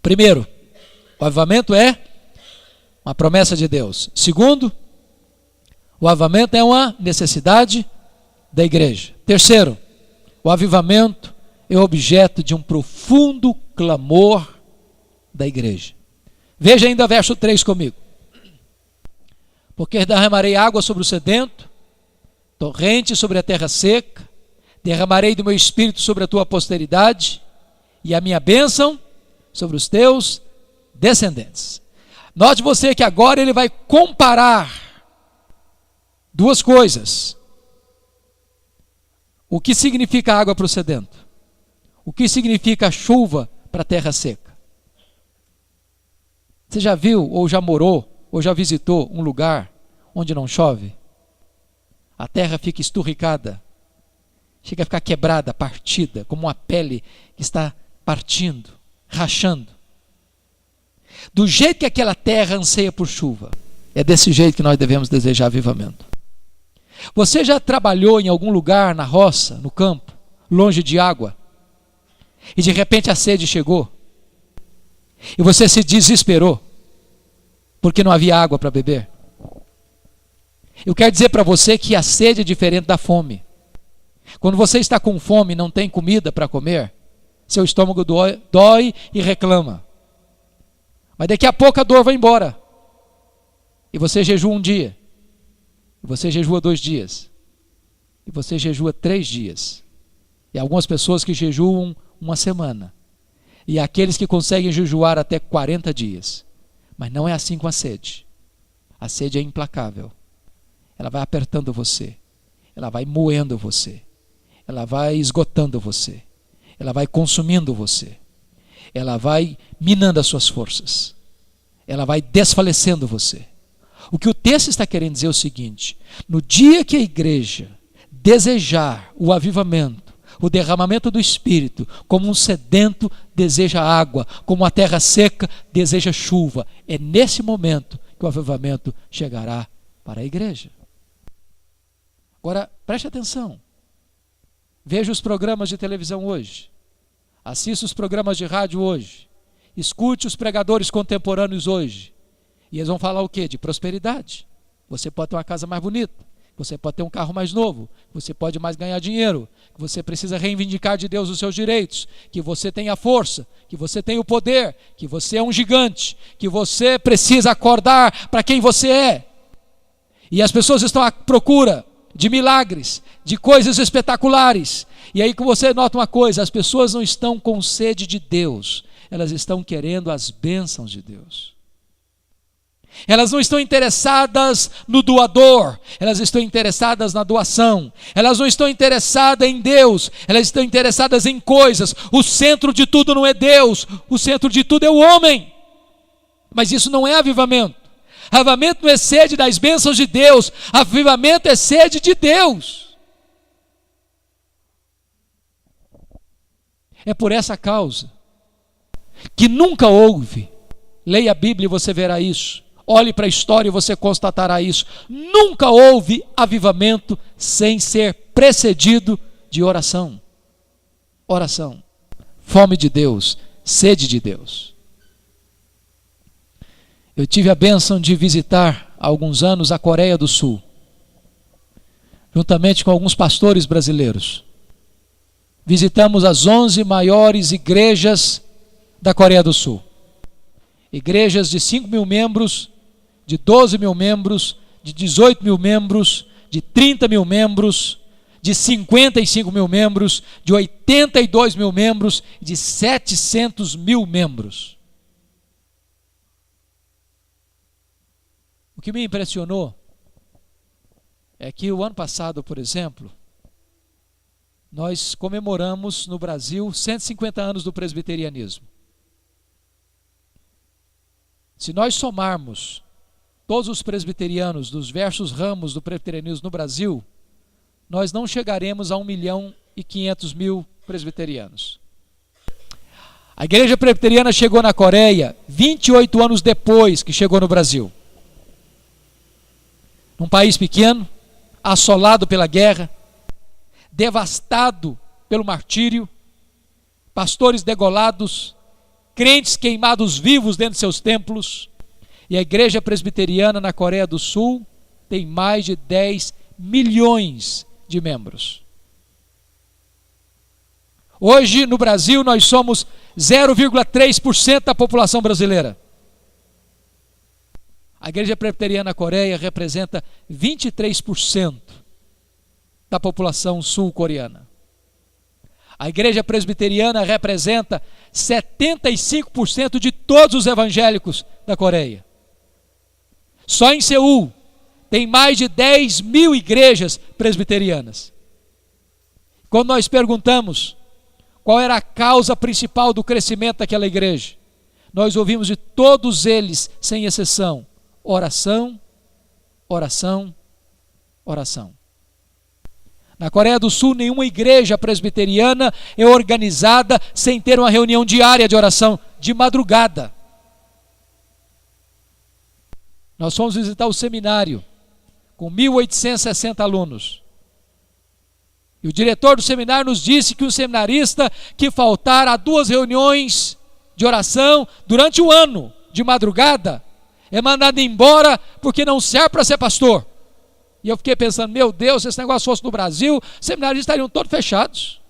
Primeiro, o avivamento é uma promessa de Deus. Segundo, o avivamento é uma necessidade da igreja. Terceiro, o avivamento é objeto de um profundo clamor da igreja. Veja ainda verso 3 comigo. Porque derramarei água sobre o sedento, torrente sobre a terra seca, derramarei do meu espírito sobre a tua posteridade, e a minha bênção sobre os teus descendentes. Note você que agora ele vai comparar duas coisas. O que significa água para o sedento? O que significa chuva para a terra seca? Você já viu, ou já morou, ou já visitou um lugar onde não chove? A terra fica esturricada, chega a ficar quebrada, partida, como uma pele que está partindo, rachando. Do jeito que aquela terra anseia por chuva, é desse jeito que nós devemos desejar avivamento. Você já trabalhou em algum lugar, na roça, no campo, longe de água, e de repente a sede chegou, e você se desesperou, porque não havia água para beber? Eu quero dizer para você que a sede é diferente da fome. Quando você está com fome e não tem comida para comer, seu estômago dói e reclama. Mas daqui a pouco a dor vai embora. E você jejua um dia. E você jejua 2 dias. E você jejua 3 dias. E algumas pessoas que jejuam uma semana. E aqueles que conseguem jejuar até 40 dias. Mas não é assim com a sede. A sede é implacável. Ela vai apertando você. Ela vai moendo você. Ela vai esgotando você. Ela vai consumindo você. Ela vai minando as suas forças. Ela vai desfalecendo você. O que o texto está querendo dizer é o seguinte: no dia que a igreja desejar o avivamento, o derramamento do Espírito, como um sedento deseja água, como a terra seca deseja chuva, é nesse momento que o avivamento chegará para a igreja. Agora, preste atenção. Veja os programas de televisão hoje. Assista os programas de rádio hoje. Escute os pregadores contemporâneos hoje. E eles vão falar o quê? De prosperidade. Você pode ter uma casa mais bonita. Você pode ter um carro mais novo. Você pode mais ganhar dinheiro. Você precisa reivindicar de Deus os seus direitos. Que você tem a força. Que você tem o poder. Que você é um gigante. Que você precisa acordar para quem você é. E as pessoas estão à procura de milagres, de coisas espetaculares. E aí que você nota uma coisa: as pessoas não estão com sede de Deus, elas estão querendo as bênçãos de Deus. Elas não estão interessadas no doador, elas estão interessadas na doação. Elas não estão interessadas em Deus, elas estão interessadas em coisas. O centro de tudo não é Deus, o centro de tudo é o homem. Mas isso não é avivamento. Avivamento não é sede das bênçãos de Deus, avivamento é sede de Deus. É por essa causa que nunca houve, leia a Bíblia e você verá isso, olhe para a história e você constatará isso, nunca houve avivamento sem ser precedido de oração. Oração, fome de Deus, sede de Deus. Eu tive a bênção de visitar há alguns anos a Coreia do Sul, juntamente com alguns pastores brasileiros. Visitamos as 11 maiores igrejas da Coreia do Sul. Igrejas de 5 mil membros, de 12 mil membros, de 18 mil membros, de 30 mil membros, de 55 mil membros, de 82 mil membros, de 700 mil membros. O que me impressionou é que o ano passado, por exemplo, nós comemoramos no Brasil 150 anos do presbiterianismo. Se nós somarmos todos os presbiterianos dos diversos ramos do presbiterianismo no Brasil, nós não chegaremos a 1.500.000 presbiterianos. A igreja presbiteriana chegou na Coreia 28 anos depois que chegou no Brasil. Num país pequeno, assolado pela guerra, devastado pelo martírio, pastores degolados, crentes queimados vivos dentro de seus templos. E a igreja presbiteriana na Coreia do Sul tem mais de 10 milhões de membros. Hoje, no Brasil, nós somos 0,3% da população brasileira. A igreja presbiteriana na Coreia representa 23% da população sul-coreana. A igreja presbiteriana representa 75% de todos os evangélicos da Coreia. Só em Seul tem mais de 10 mil igrejas presbiterianas. Quando nós perguntamos qual era a causa principal do crescimento daquela igreja, nós ouvimos de todos eles, sem exceção, oração, oração, oração. Na Coreia do Sul, nenhuma igreja presbiteriana é organizada sem ter uma reunião diária de oração, de madrugada. Nós fomos visitar o seminário, com 1.860 alunos. E o diretor do seminário nos disse que o seminarista que faltar a 2 reuniões de oração durante o ano, de madrugada, é mandado embora porque não serve para ser pastor. E eu fiquei pensando, meu Deus, se esse negócio fosse no Brasil, os seminários estariam todos fechados.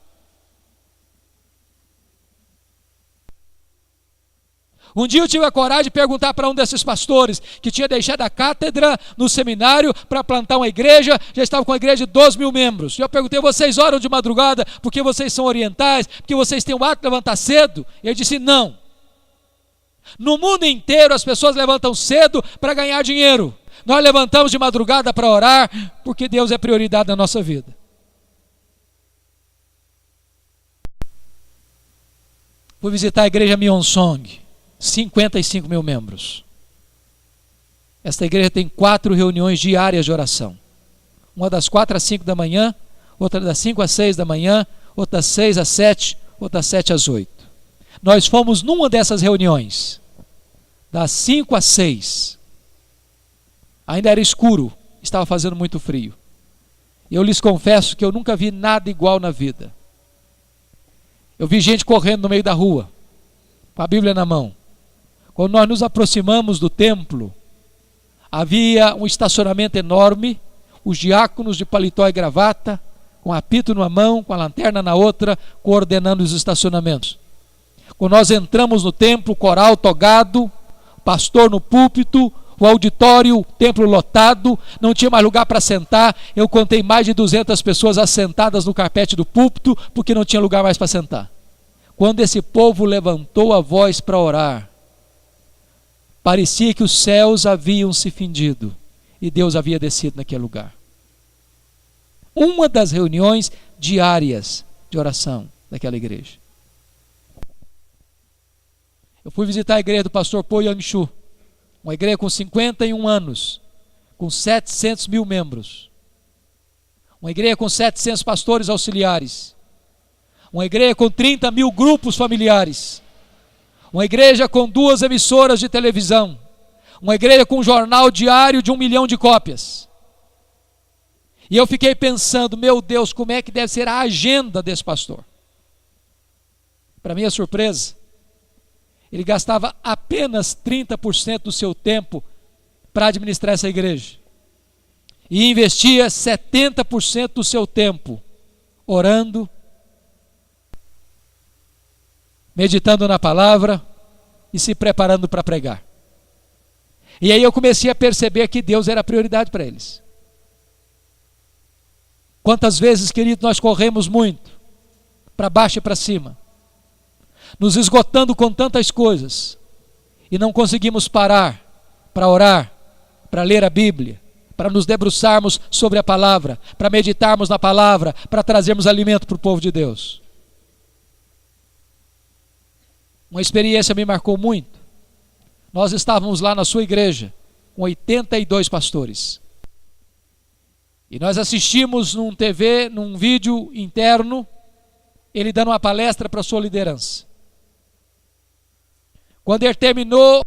Um dia eu tive a coragem de perguntar para um desses pastores que tinha deixado a cátedra no seminário para plantar uma igreja, já estava com a igreja de 12 mil membros. E eu perguntei, vocês oram de madrugada porque vocês são orientais, porque vocês têm o hábito de levantar cedo? E ele disse, não. No mundo inteiro as pessoas levantam cedo para ganhar dinheiro. Nós levantamos de madrugada para orar, porque Deus é prioridade na nossa vida. Fui visitar a igreja Myeonsong, 55 mil membros. Esta igreja tem 4 reuniões diárias de oração. Uma das 4 às 5 da manhã, outra das 5 às 6 da manhã, outra das 6 às 7, outra das 7 às 8. Nós fomos numa dessas reuniões, das 5 às 6. Ainda era escuro, estava fazendo muito frio. Eu lhes confesso que eu nunca vi nada igual na vida. Eu vi gente correndo no meio da rua, com a Bíblia na mão. Quando nós nos aproximamos do templo, havia um estacionamento enorme, os diáconos de paletó e gravata, com apito numa mão, com a lanterna na outra, coordenando os estacionamentos. Quando nós entramos no templo, coral togado, pastor no púlpito, o auditório, o templo lotado, não tinha mais lugar para sentar. Eu contei mais de 200 pessoas assentadas no carpete do púlpito, porque não tinha lugar mais para sentar. Quando esse povo levantou a voz para orar, parecia que os céus haviam se findido e Deus havia descido naquele lugar. Uma das reuniões diárias de oração daquela igreja. Eu fui visitar a igreja do pastor Po Yang-Shu, uma igreja com 51 anos, com 700 mil membros. Uma igreja com 700 pastores auxiliares. Uma igreja com 30 mil grupos familiares. Uma igreja com 2 emissoras de televisão. Uma igreja com um jornal diário de 1 milhão de cópias. E eu fiquei pensando, meu Deus, como é que deve ser a agenda desse pastor? Para minha surpresa, ele gastava apenas 30% do seu tempo para administrar essa igreja. E investia 70% do seu tempo orando, meditando na palavra e se preparando para pregar. E aí eu comecei a perceber que Deus era a prioridade para eles. Quantas vezes, querido, nós corremos muito, para baixo e para cima, nos esgotando com tantas coisas, e não conseguimos parar para orar, para ler a Bíblia, para nos debruçarmos sobre a palavra, para meditarmos na palavra, para trazermos alimento para o povo de Deus. Uma experiência me marcou muito. Nós estávamos lá na sua igreja, com 82 pastores. E nós assistimos num vídeo interno, ele dando uma palestra para a sua liderança. Quando ele terminou